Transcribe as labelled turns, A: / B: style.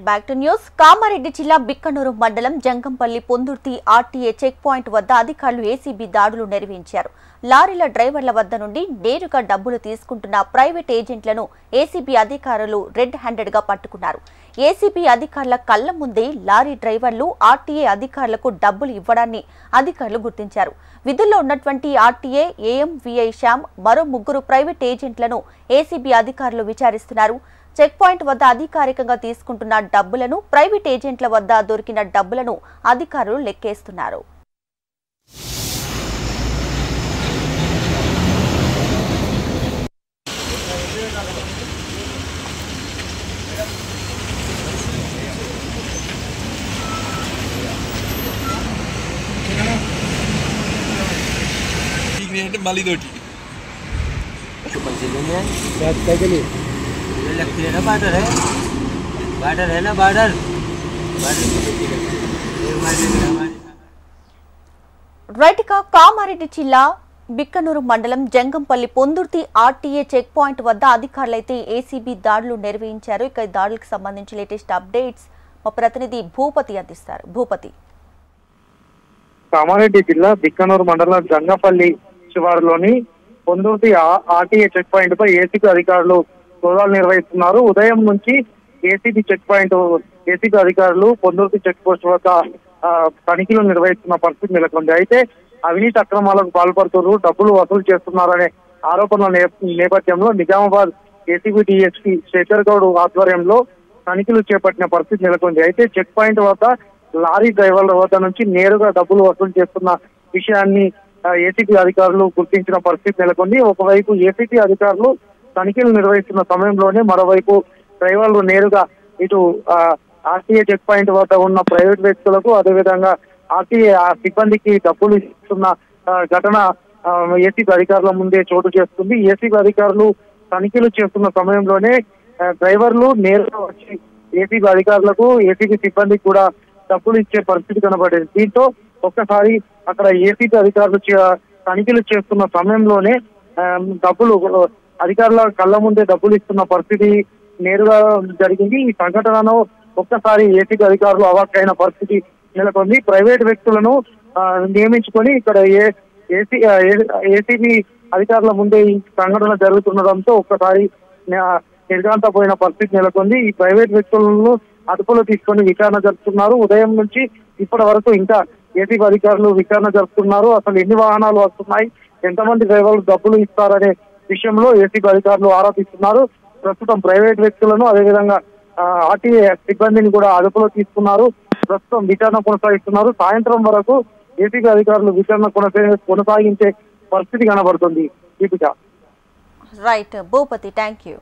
A: Back to news. Kamareddy జిల్లా బిక్కనూరు మండలం Jangampalli Pondurthi RTA check point వద్ద అధికారులు ఏసీబీ దాడులు నిర్వహించారు. లారీల డ్రైవర్ల వద్ద నుండి నేరుగా డబ్బులు తీసుకుంటున్న ప్రైవేట్ ఏజెంట్లను ఏసీబీ అధికారులు రెడ్ హ్యాండెడ్ గా పట్టుకున్నారు. ఏసీబీ అధికారుల కళ్ల ముందే లారీ డ్రైవర్లు ఆర్టీఏ అధికారులకు డబ్బులు ఇవ్వడాన్ని అధికారులు గుర్తించారు. విధుల్లో ఉన్నటువంటి ఆర్టీఏ ఏఎంవీఐ శ్యామ్ మరో ముగ్గురు ప్రైవేట్ ఏజెంట్లను ఏసీబీ అధికారులు విచారిస్తున్నారు. చెక్ పాయింట్ వద్ద అధికారికంగా తీసుకుంటున్న డబ్బులను, ప్రైవేట్ ఏజెంట్ల వద్ద దొరికిన డబ్బులను అధికారులు లెక్కేస్తున్నారు.
B: बार्डर है ना बार्डर
A: రైట్ గా కామారెడ్డి జిల్లా బిక్కనూరు మండలం Jangampalli Pondurthi RTA check point వద్ద అధికారులైతే ఏసీబీ దాడులు నిర్వహించారు. ఇక దాడులకు సంబంధించి లేటెస్ట్ అప్డేట్స్ మా ప్రతినిధి భూపతి అందిస్తారు. భూపతి.
C: కామారెడ్డి జిల్లా బిక్కనూరు మండలం జంగంపల్లి శివారులోని పొందుర్తి ఆర్టీఏ చెక్ పాయింట్ పై ఏసీబీ అధికారులు సోదాలు నిర్వహిస్తున్నారు. ఉదయం నుంచి ఏసీబీ అధికారులు పొందుర్తి చెక్ పోస్ట్ వద్ద తనిఖీలు నిర్వహిస్తున్న పరిస్థితి నెలకొంది. అయితే అవినీతి అక్రమాలకు పాల్పడుతున్నారు, డబ్బులు వసూలు చేస్తున్నారనే ఆరోపణల నేపథ్యంలో నిజామాబాద్ ఏసీబీ డీఎస్పీ శేఖర్ గౌడ్ ఆధ్వర్యంలో తనిఖీలు చేపట్టిన పరిస్థితి నెలకొంది. అయితే చెక్ పాయింట్ వద్ద లారీ డ్రైవర్ల వద్ద నుంచి నేరుగా డబ్బులు వసూలు చేస్తున్న విషయాన్ని ఏసీబీ అధికారులు గుర్తించిన పరిస్థితి నెలకొంది. ఒకవైపు ఏసీబీ అధికారులు తనిఖీలు నిర్వహిస్తున్న సమయంలోనే మరోవైపు డ్రైవర్లు నేరుగా ఇటు ఆర్టీఏ చెక్ పాయింట్ వద్ద ఉన్న ప్రైవేట్ వ్యక్తులకు, అదేవిధంగా ఆర్టీఏ సిబ్బందికి డబ్బులు ఇస్తున్న ఘటన ఏసీబీ అధికారుల ముందే చోటు చేస్తుంది. ఏసీబీ అధికారులు తనిఖీలు చేస్తున్న సమయంలోనే డ్రైవర్లు నేరుగా వచ్చి ఏసీబీ అధికారులకు, ఏసీబీ సిబ్బందికి కూడా డబ్బులు ఇచ్చే పరిస్థితి కనబడేది. దీంతో ఒక్కసారి అక్కడ ఏసీబీ అధికారులు తనిఖీలు చేస్తున్న సమయంలోనే డబ్బులు అధికారుల కళ్ళ ముందే డబ్బులు ఇస్తున్న పరిస్థితి నేరుగా జరిగింది. ఈ సంఘటనను ఒక్కసారి ఏసీబీ అధికారులు అవాక్కైన పరిస్థితి నెలకొంది. ప్రైవేట్ వ్యక్తులను నియమించుకొని ఇక్కడ ఏసీబీ అధికారుల ముందే ఈ సంఘటన జరుగుతుండడంతో ఒక్కసారి నిర్గాంతపోయిన పరిస్థితి నెలకొంది. ఈ ప్రైవేట్ వ్యక్తులను అదుపులో తీసుకొని విచారణ జరుపుతున్నారు. ఉదయం నుంచి ఇప్పటి వరకు ఇంకా ఏసీబీ అధికారులు విచారణ జరుపుతున్నారు. అసలు ఎన్ని వాహనాలు వస్తున్నాయి, ఎంతమంది డ్రైవర్లు డబ్బులు ఇస్తారనే విషయంలో ఏసీబీ అధికారులు ఆరోపిస్తున్నారు. ప్రస్తుతం ప్రైవేట్ వ్యక్తులను, అదేవిధంగా ఆర్టీఏ సిబ్బందిని కూడా అదుపులో తీసుకున్నారు. ప్రస్తుతం విచారణ కొనసాగిస్తున్నారు. సాయంత్రం వరకు ఏసీబీ అధికారులు విచారణ కొనసాగించే పరిస్థితి కనబడుతుంది. Deepika.
A: Right Bhupathi, thank you.